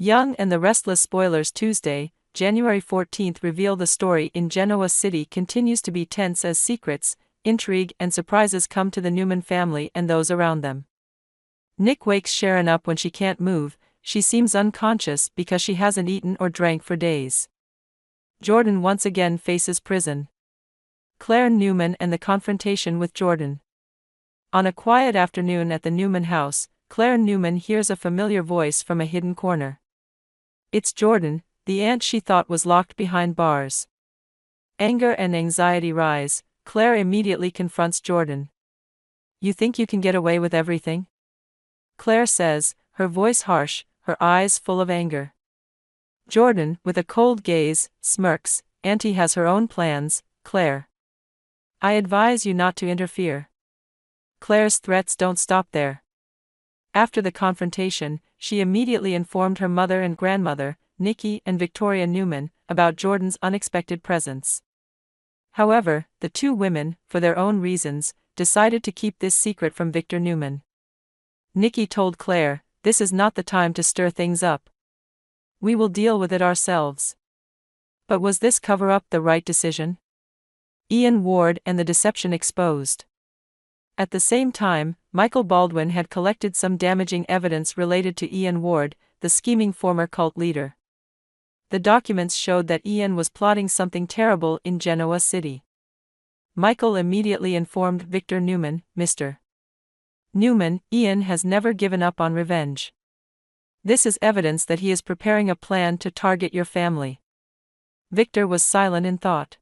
Young and the Restless spoilers. Tuesday, January 14th reveal the story in Genoa City continues to be tense as secrets, intrigue and surprises come to the Newman family and those around them. Nick wakes Sharon up when she can't move. She seems unconscious because she hasn't eaten or drank for days. Jordan once again faces prison. Claire Newman and the confrontation with Jordan. On a quiet afternoon at the Newman house, Claire Newman hears a familiar voice from a hidden corner. It's Jordan, the aunt she thought was locked behind bars. Anger and anxiety rise. Claire immediately confronts Jordan. "You think you can get away with everything?" Claire says, her voice harsh, her eyes full of anger. Jordan, with a cold gaze, smirks. "Auntie has her own plans, Claire. I advise you not to interfere." Claire's threats don't stop there. After the confrontation, she immediately informed her mother and grandmother, Nikki and Victoria Newman, about Jordan's unexpected presence. However, the two women, for their own reasons, decided to keep this secret from Victor Newman. Nikki told Claire, "This is not the time to stir things up. We will deal with it ourselves." But was this cover-up the right decision? Ian Ward and the deception exposed. At the same time, Michael Baldwin had collected some damaging evidence related to Ian Ward, the scheming former cult leader. The documents showed that Ian was plotting something terrible in Genoa City. Michael immediately informed Victor Newman, "Mr. Newman, Ian has never given up on revenge. This is evidence that he is preparing a plan to target your family." Victor was silent in thought.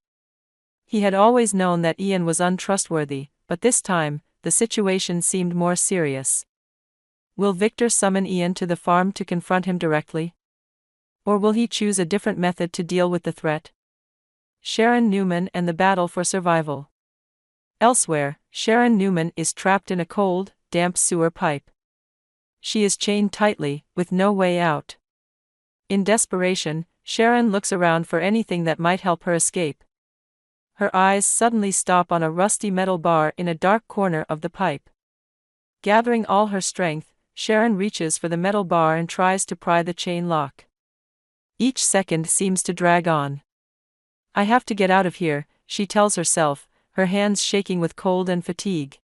He had always known that Ian was untrustworthy, but this time, the situation seemed more serious. Will Victor summon Ian to the farm to confront him directly? Or will he choose a different method to deal with the threat? Sharon Newman and the battle for survival. Elsewhere, Sharon Newman is trapped in a cold, damp sewer pipe. She is chained tightly, with no way out. In desperation, Sharon looks around for anything that might help her escape. Her eyes suddenly stop on a rusty metal bar in a dark corner of the pipe. Gathering all her strength, Sharon reaches for the metal bar and tries to pry the chain lock. Each second seems to drag on. "I have to get out of here," she tells herself, her hands shaking with cold and fatigue.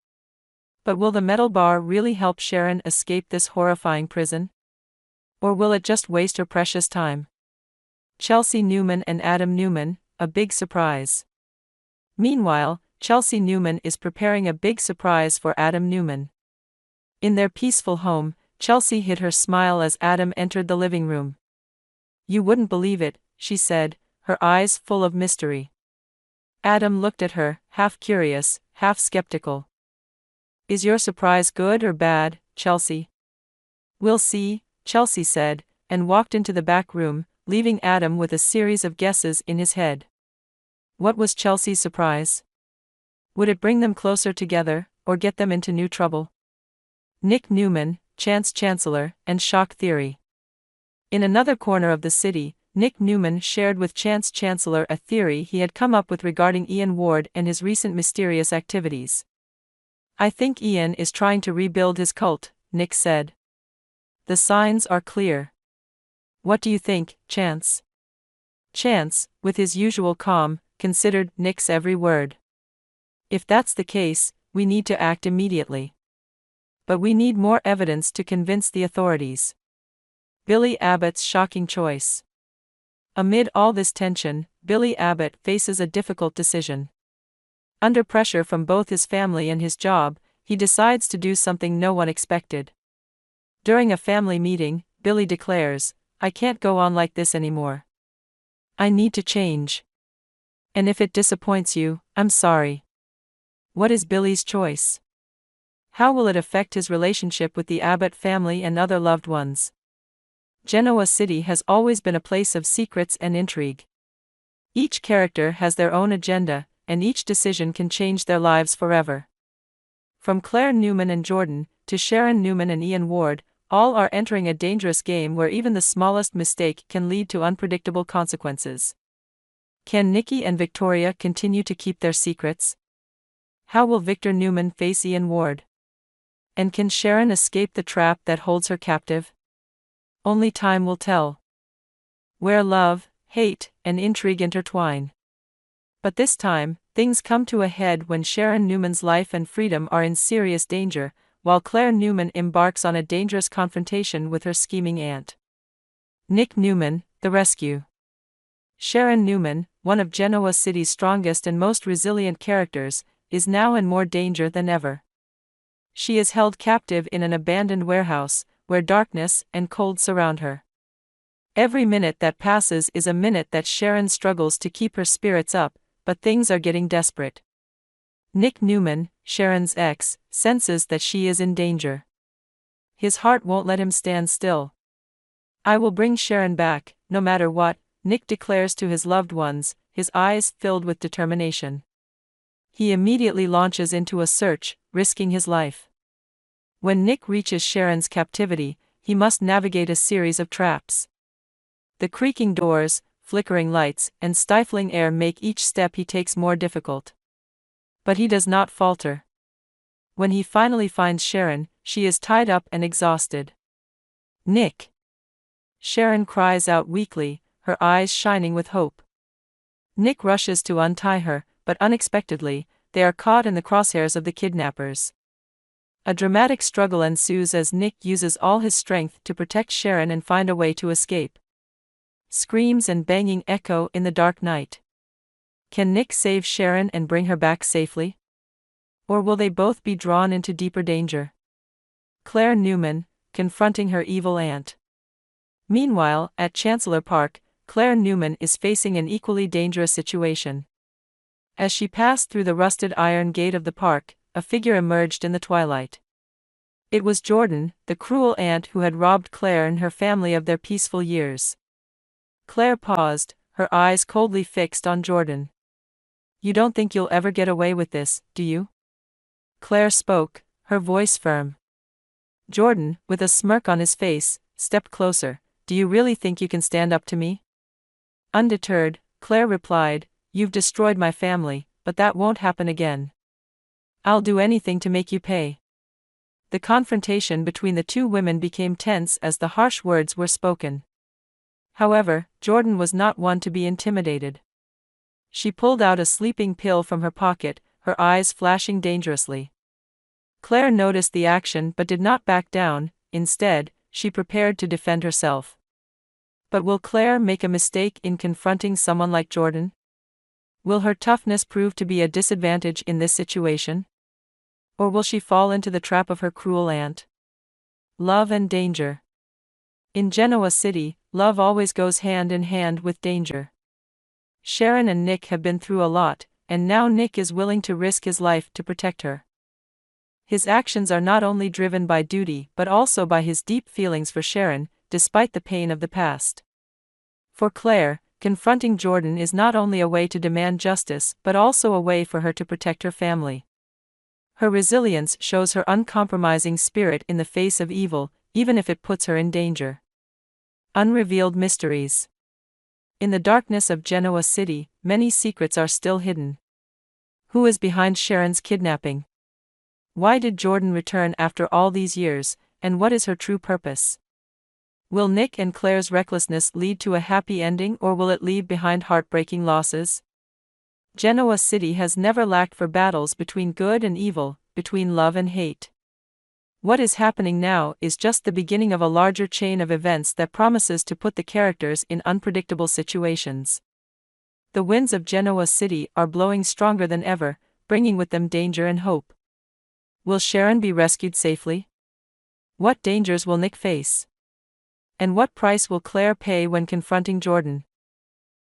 But will the metal bar really help Sharon escape this horrifying prison? Or will it just waste her precious time? Chelsea Newman and Adam Newman, a big surprise. Meanwhile, Chelsea Newman is preparing a big surprise for Adam Newman. In their peaceful home, Chelsea hid her smile as Adam entered the living room. "You wouldn't believe it," she said, her eyes full of mystery. Adam looked at her, half curious, half skeptical. "Is your surprise good or bad, Chelsea?" "We'll see," Chelsea said, and walked into the back room, leaving Adam with a series of guesses in his head. What was Chelsea's surprise? Would it bring them closer together, or get them into new trouble? Nick Newman, Chance Chancellor, and Shock Theory. In another corner of the city, Nick Newman shared with Chance Chancellor a theory he had come up with regarding Ian Ward and his recent mysterious activities. "I think Ian is trying to rebuild his cult," Nick said. "The signs are clear." "What do you think, Chance?" Chance, with his usual calm, considered Nick's every word. "If that's the case, we need to act immediately. But we need more evidence to convince the authorities." Billy Abbott's shocking choice. Amid all this tension, Billy Abbott faces a difficult decision. Under pressure from both his family and his job, he decides to do something no one expected. During a family meeting, Billy declares, "I can't go on like this anymore. I need to change. And if it disappoints you, I'm sorry." What is Billy's choice? How will it affect his relationship with the Abbott family and other loved ones? Genoa City has always been a place of secrets and intrigue. Each character has their own agenda, and each decision can change their lives forever. From Claire Newman and Jordan, to Sharon Newman and Ian Ward, all are entering a dangerous game where even the smallest mistake can lead to unpredictable consequences. Can Nikki and Victoria continue to keep their secrets? How will Victor Newman face Ian Ward? And can Sharon escape the trap that holds her captive? Only time will tell. Where love, hate, and intrigue intertwine. But this time, things come to a head when Sharon Newman's life and freedom are in serious danger, while Claire Newman embarks on a dangerous confrontation with her scheming aunt. Nick Newman, the rescue. Sharon Newman, one of Genoa City's strongest and most resilient characters, is now in more danger than ever. She is held captive in an abandoned warehouse, where darkness and cold surround her. Every minute that passes is a minute that Sharon struggles to keep her spirits up, but things are getting desperate. Nick Newman, Sharon's ex, senses that she is in danger. His heart won't let him stand still. "I will bring Sharon back, no matter what," Nick declares to his loved ones, his eyes filled with determination. He immediately launches into a search, risking his life. When Nick reaches Sharon's captivity, he must navigate a series of traps. The creaking doors, flickering lights, and stifling air make each step he takes more difficult. But he does not falter. When he finally finds Sharon, she is tied up and exhausted. "Nick!" Sharon cries out weakly, her eyes shining with hope. Nick rushes to untie her, but unexpectedly, they are caught in the crosshairs of the kidnappers. A dramatic struggle ensues as Nick uses all his strength to protect Sharon and find a way to escape. Screams and banging echo in the dark night. Can Nick save Sharon and bring her back safely? Or will they both be drawn into deeper danger? Claire Newman, confronting her evil aunt. Meanwhile, at Chancellor Park, Claire Newman is facing an equally dangerous situation. As she passed through the rusted iron gate of the park, a figure emerged in the twilight. It was Jordan, the cruel aunt who had robbed Claire and her family of their peaceful years. Claire paused, her eyes coldly fixed on Jordan. "You don't think you'll ever get away with this, do you?" Claire spoke, her voice firm. Jordan, with a smirk on his face, stepped closer. "Do you really think you can stand up to me?" Undeterred, Claire replied, "You've destroyed my family, but that won't happen again. I'll do anything to make you pay." The confrontation between the two women became tense as the harsh words were spoken. However, Jordan was not one to be intimidated. She pulled out a sleeping pill from her pocket, her eyes flashing dangerously. Claire noticed the action but did not back down. Instead, she prepared to defend herself. But will Claire make a mistake in confronting someone like Jordan? Will her toughness prove to be a disadvantage in this situation? Or will she fall into the trap of her cruel aunt? Love and danger. In Genoa City, love always goes hand in hand with danger. Sharon and Nick have been through a lot, and now Nick is willing to risk his life to protect her. His actions are not only driven by duty but also by his deep feelings for Sharon, despite the pain of the past. For Claire, confronting Jordan is not only a way to demand justice but also a way for her to protect her family. Her resilience shows her uncompromising spirit in the face of evil, even if it puts her in danger. Unrevealed mysteries. In the darkness of Genoa City, many secrets are still hidden. Who is behind Sharon's kidnapping? Why did Jordan return after all these years, and what is her true purpose? Will Nick and Claire's recklessness lead to a happy ending, or will it leave behind heartbreaking losses? Genoa City has never lacked for battles between good and evil, between love and hate. What is happening now is just the beginning of a larger chain of events that promises to put the characters in unpredictable situations. The winds of Genoa City are blowing stronger than ever, bringing with them danger and hope. Will Sharon be rescued safely? What dangers will Nick face? And what price will Claire pay when confronting Jordan?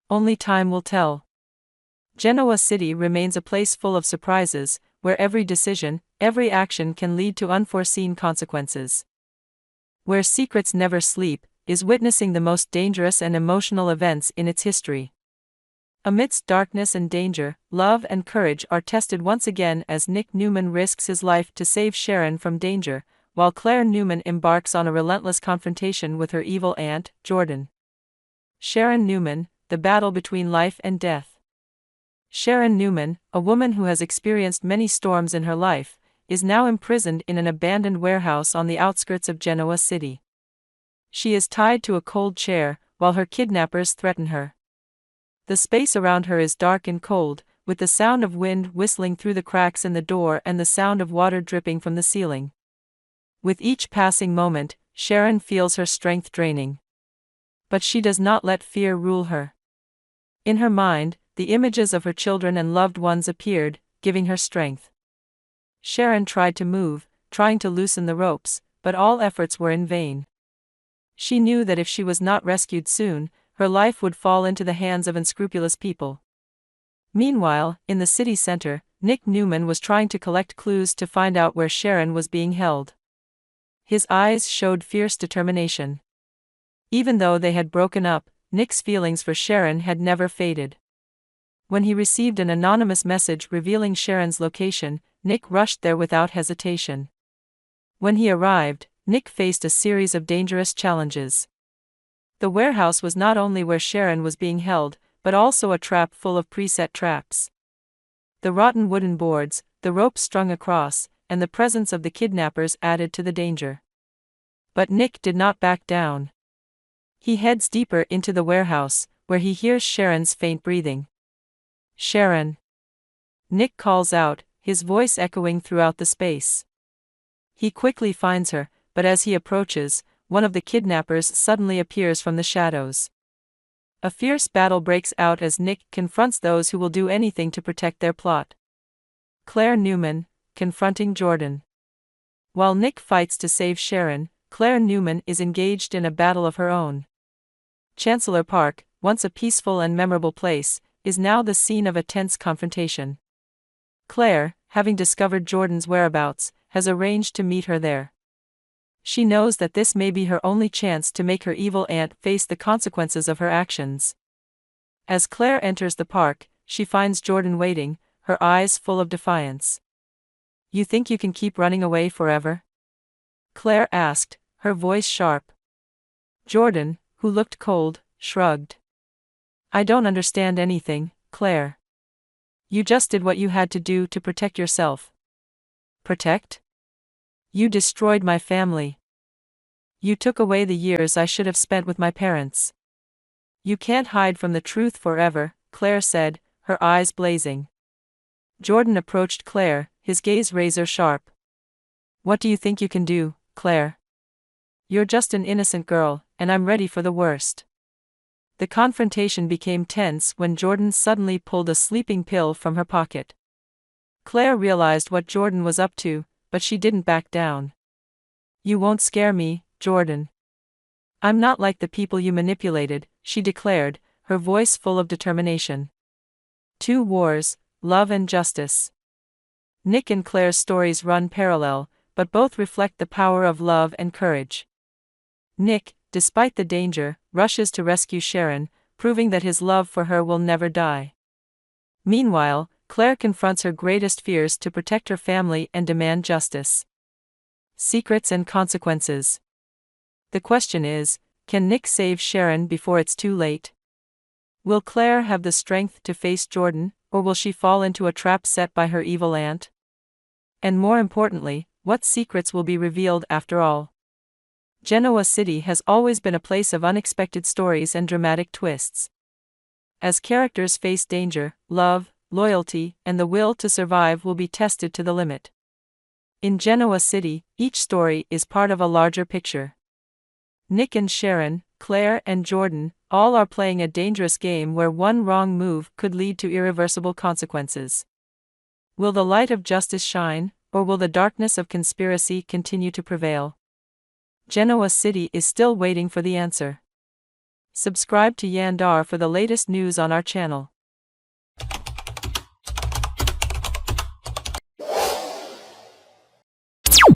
Only time will tell. Genoa City remains a place full of surprises, where every decision, every action can lead to unforeseen consequences. Where secrets never sleep, is witnessing the most dangerous and emotional events in its history. Amidst darkness and danger, love and courage are tested once again as Nick Newman risks his life to save Sharon from danger, while Claire Newman embarks on a relentless confrontation with her evil aunt, Jordan. Sharon Newman, the battle between life and death. Sharon Newman, a woman who has experienced many storms in her life, is now imprisoned in an abandoned warehouse on the outskirts of Genoa City. She is tied to a cold chair, while her kidnappers threaten her. The space around her is dark and cold, with the sound of wind whistling through the cracks in the door and the sound of water dripping from the ceiling. With each passing moment, Sharon feels her strength draining. But she does not let fear rule her. In her mind, the images of her children and loved ones appeared, giving her strength. Sharon tried to move, trying to loosen the ropes, but all efforts were in vain. She knew that if she was not rescued soon, her life would fall into the hands of unscrupulous people. Meanwhile, in the city center, Nick Newman was trying to collect clues to find out where Sharon was being held. His eyes showed fierce determination. Even though they had broken up, Nick's feelings for Sharon had never faded. When he received an anonymous message revealing Sharon's location, Nick rushed there without hesitation. When he arrived, Nick faced a series of dangerous challenges. The warehouse was not only where Sharon was being held, but also a trap full of preset traps. The rotten wooden boards, the ropes strung across, and the presence of the kidnappers added to the danger. But Nick did not back down. He heads deeper into the warehouse, where he hears Sharon's faint breathing. "Sharon!" Nick calls out, his voice echoing throughout the space. He quickly finds her, but as he approaches, one of the kidnappers suddenly appears from the shadows. A fierce battle breaks out as Nick confronts those who will do anything to protect their plot. Claire Newman, confronting Jordan. While Nick fights to save Sharon, Claire Newman is engaged in a battle of her own. Chancellor Park, once a peaceful and memorable place, is now the scene of a tense confrontation. Claire, having discovered Jordan's whereabouts, has arranged to meet her there. She knows that this may be her only chance to make her evil aunt face the consequences of her actions. As Claire enters the park, she finds Jordan waiting, her eyes full of defiance. "You think you can keep running away forever?" Claire asked, her voice sharp. Jordan, who looked cold, shrugged. "I don't understand anything, Claire. You just did what you had to do to protect yourself." "Protect? You destroyed my family. You took away the years I should have spent with my parents. You can't hide from the truth forever," Claire said, her eyes blazing. Jordan approached Claire, his gaze razor sharp. "What do you think you can do, Claire? You're just an innocent girl, and I'm ready for the worst." The confrontation became tense when Jordan suddenly pulled a sleeping pill from her pocket. Claire realized what Jordan was up to, but she didn't back down. "You won't scare me, Jordan. I'm not like the people you manipulated," she declared, her voice full of determination. Two wars, love and justice. Nick and Claire's stories run parallel, but both reflect the power of love and courage. Nick, despite the danger, rushes to rescue Sharon, proving that his love for her will never die. Meanwhile, Claire confronts her greatest fears to protect her family and demand justice. Secrets and consequences. The question is, can Nick save Sharon before it's too late? Will Claire have the strength to face Jordan, or will she fall into a trap set by her evil aunt? And more importantly, what secrets will be revealed after all? Genoa City has always been a place of unexpected stories and dramatic twists. As characters face danger, love, loyalty, and the will to survive will be tested to the limit. In Genoa City, each story is part of a larger picture. Nick and Sharon, Claire and Jordan, all are playing a dangerous game where one wrong move could lead to irreversible consequences. Will the light of justice shine, or will the darkness of conspiracy continue to prevail? Genoa City is still waiting for the answer. Subscribe to Yandar for the latest news on our channel.